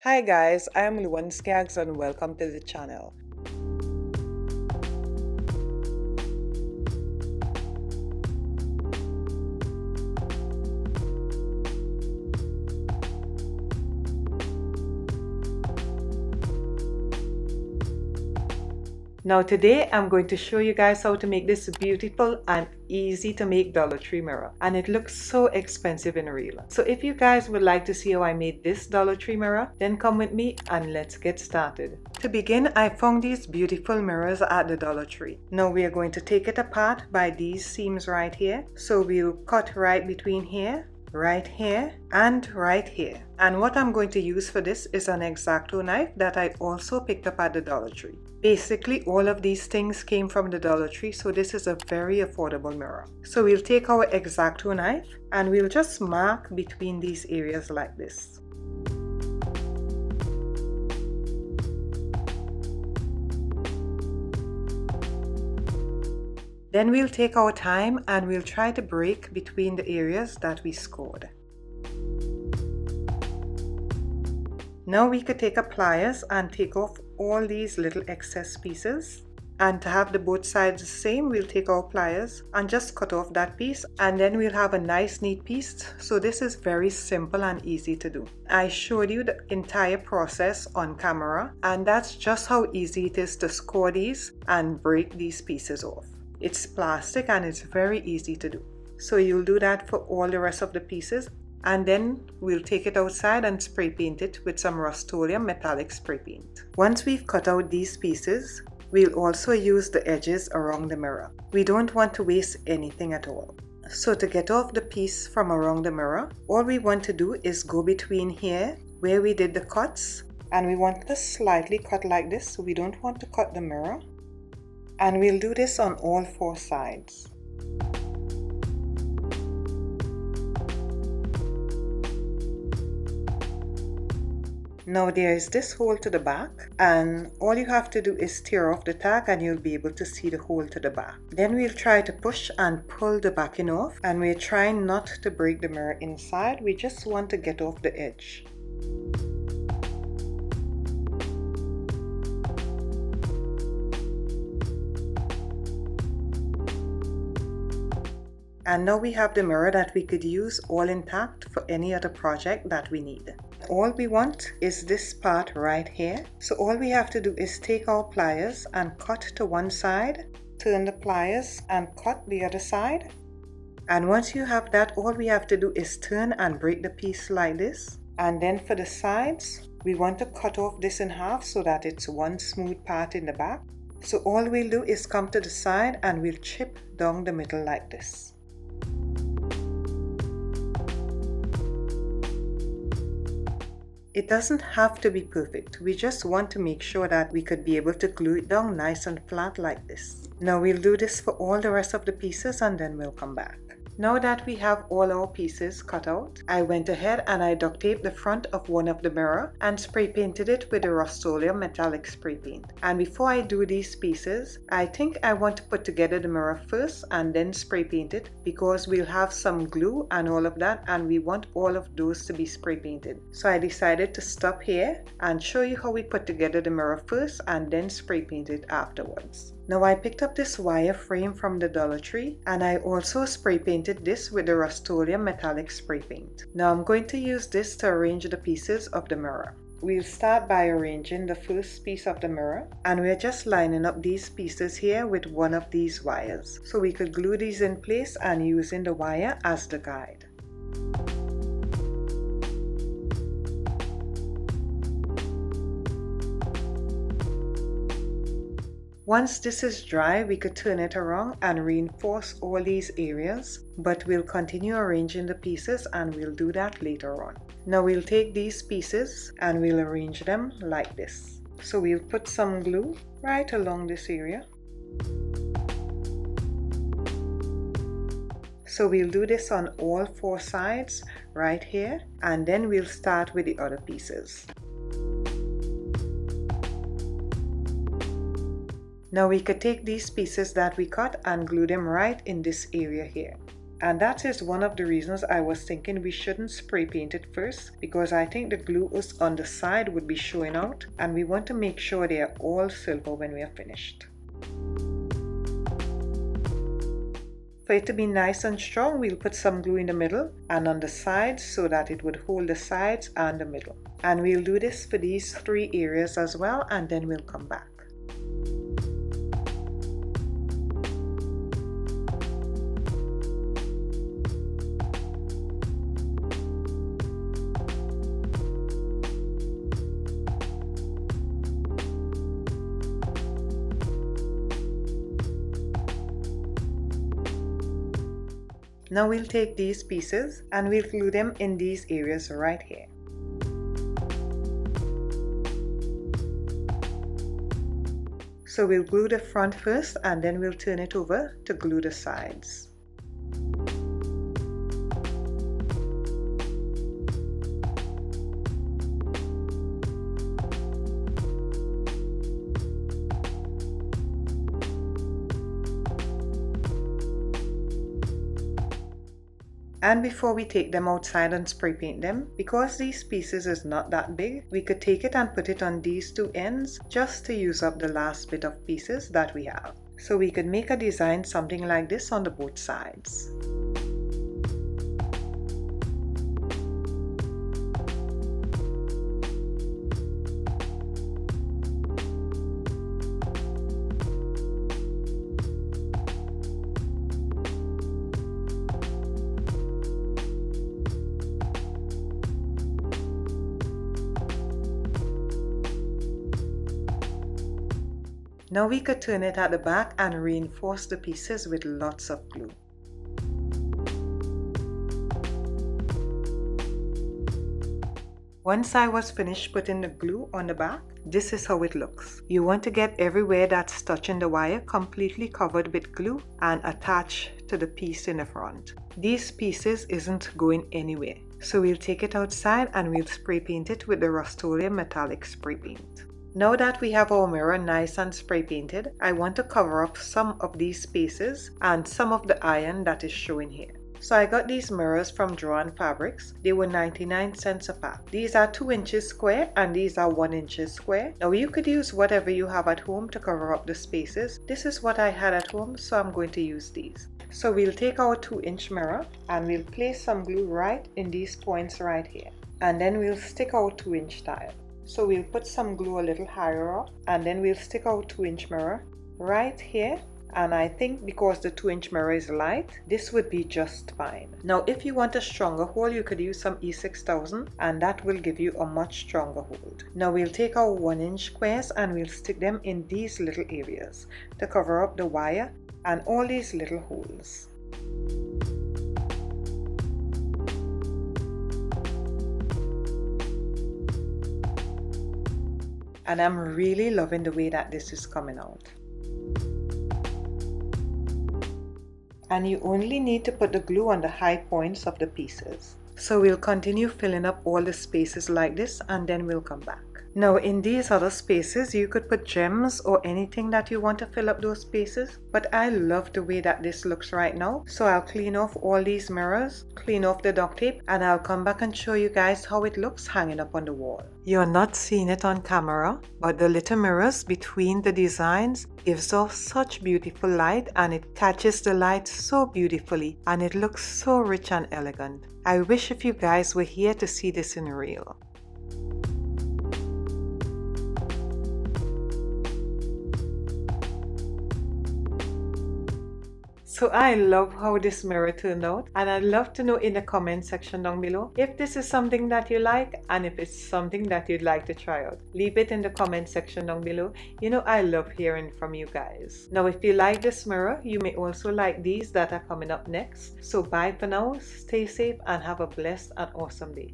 Hi guys, I am Luan Skaggs and welcome to the channel. Now today I'm going to show you guys how to make this beautiful and easy to make Dollar Tree mirror, and it looks so expensive in real. So if you guys would like to see how I made this Dollar Tree mirror, then come with me and let's get started. To begin, I found these beautiful mirrors at the Dollar Tree. Now we are going to take it apart by these seams right here. So we'll cut right between here, right here, and right here. And what I'm going to use for this is an X-Acto knife that I also picked up at the Dollar Tree. Basically, all of these things came from the Dollar Tree, so this is a very affordable mirror. So we'll take our X-Acto knife and we'll just mark between these areas like this. Then we'll take our time and we'll try to break between the areas that we scored. Now we could take a pliers and take off all these little excess pieces. And to have the both sides the same, we'll take our pliers and just cut off that piece, and then we'll have a nice neat piece. So this is very simple and easy to do. I showed you the entire process on camera, and that's just how easy it is to score these and break these pieces off. It's plastic and it's very easy to do. So you'll do that for all the rest of the pieces, and then we'll take it outside and spray paint it with some Rustoleum metallic spray paint. Once we've cut out these pieces, we'll also use the edges around the mirror. We don't want to waste anything at all. So to get off the piece from around the mirror, all we want to do is go between here where we did the cuts, and we want to slightly cut like this, so we don't want to cut the mirror. And we'll do this on all four sides. Now there is this hole to the back, and all you have to do is tear off the tag and you'll be able to see the hole to the back. Then we'll try to push and pull the backing off, and we're trying not to break the mirror inside, we just want to get off the edge. And now we have the mirror that we could use all intact for any other project that we need. All we want is this part right here. So all we have to do is take our pliers and cut to one side, turn the pliers and cut the other side. And once you have that, all we have to do is turn and break the piece like this. And then for the sides, we want to cut off this in half so that it's one smooth part in the back. So all we'll do is come to the side and we'll chip down the middle like this. It doesn't have to be perfect, we just want to make sure that we could be able to glue it down nice and flat like this. Now we'll do this for all the rest of the pieces and then we'll come back. Now that we have all our pieces cut out, I went ahead and I duct taped the front of one of the mirror and spray painted it with the Rustoleum metallic spray paint. And before I do these pieces, I think I want to put together the mirror first and then spray paint it, because we'll have some glue and all of that and we want all of those to be spray painted. So I decided to stop here and show you how we put together the mirror first and then spray paint it afterwards. Now I picked up this wireframe from the Dollar Tree and I also spray painted this with the Rustoleum metallic spray paint. Now I'm going to use this to arrange the pieces of the mirror. We'll start by arranging the first piece of the mirror, and we're just lining up these pieces here with one of these wires. So we could glue these in place and using the wire as the guide. Once this is dry, we could turn it around and reinforce all these areas, but we'll continue arranging the pieces and we'll do that later on. Now we'll take these pieces and we'll arrange them like this. So we'll put some glue right along this area. So we'll do this on all four sides right here, and then we'll start with the other pieces. Now we could take these pieces that we cut and glue them right in this area here. And that is one of the reasons I was thinking we shouldn't spray paint it first, because I think the glue is on the side would be showing out, and we want to make sure they are all silver when we are finished. For it to be nice and strong, we'll put some glue in the middle and on the sides so that it would hold the sides and the middle. And we'll do this for these 3 areas as well, and then we'll come back. Now we'll take these pieces and we'll glue them in these areas right here. So we'll glue the front first and then we'll turn it over to glue the sides. And before we take them outside and spray paint them, because these pieces is not that big, we could take it and put it on these 2 ends just to use up the last bit of pieces that we have. So we could make a design something like this on the both sides. Now we could turn it at the back and reinforce the pieces with lots of glue. Once I was finished putting the glue on the back, this is how it looks. You want to get everywhere that's touching the wire completely covered with glue and attached to the piece in the front. These pieces isn't going anywhere. So we'll take it outside and we'll spray paint it with the Rustoleum metallic spray paint. Now that we have our mirror nice and spray painted, I want to cover up some of these spaces and some of the iron that is showing here. So I got these mirrors from Drawn Fabrics. They were 99 cents a pack. These are 2 inches square and these are 1 inch square. Now you could use whatever you have at home to cover up the spaces. This is what I had at home, so I'm going to use these. So we'll take our 2-inch mirror and we'll place some glue right in these points right here. And then we'll stick our 2-inch tile. So we'll put some glue a little higher up and then we'll stick our 2-inch mirror right here. And I think because the 2-inch mirror is light, this would be just fine. Now if you want a stronger hold, you could use some E6000 and that will give you a much stronger hold. Now we'll take our 1-inch squares and we'll stick them in these little areas to cover up the wire and all these little holes. And I'm really loving the way that this is coming out. And you only need to put the glue on the high points of the pieces. So we'll continue filling up all the spaces like this and then we'll come back. Now in these other spaces you could put gems or anything that you want to fill up those spaces, but I love the way that this looks right now. So I'll clean off all these mirrors, clean off the duct tape, and I'll come back and show you guys how it looks hanging up on the wall. You're not seeing it on camera, but the little mirrors between the designs gives off such beautiful light and it catches the light so beautifully and it looks so rich and elegant. I wish if you guys were here to see this in real. So I love how this mirror turned out, and I'd love to know in the comment section down below if this is something that you like and if it's something that you'd like to try out. Leave it in the comment section down below. You know I love hearing from you guys. Now if you like this mirror, you may also like these that are coming up next. So bye for now, stay safe and have a blessed and awesome day.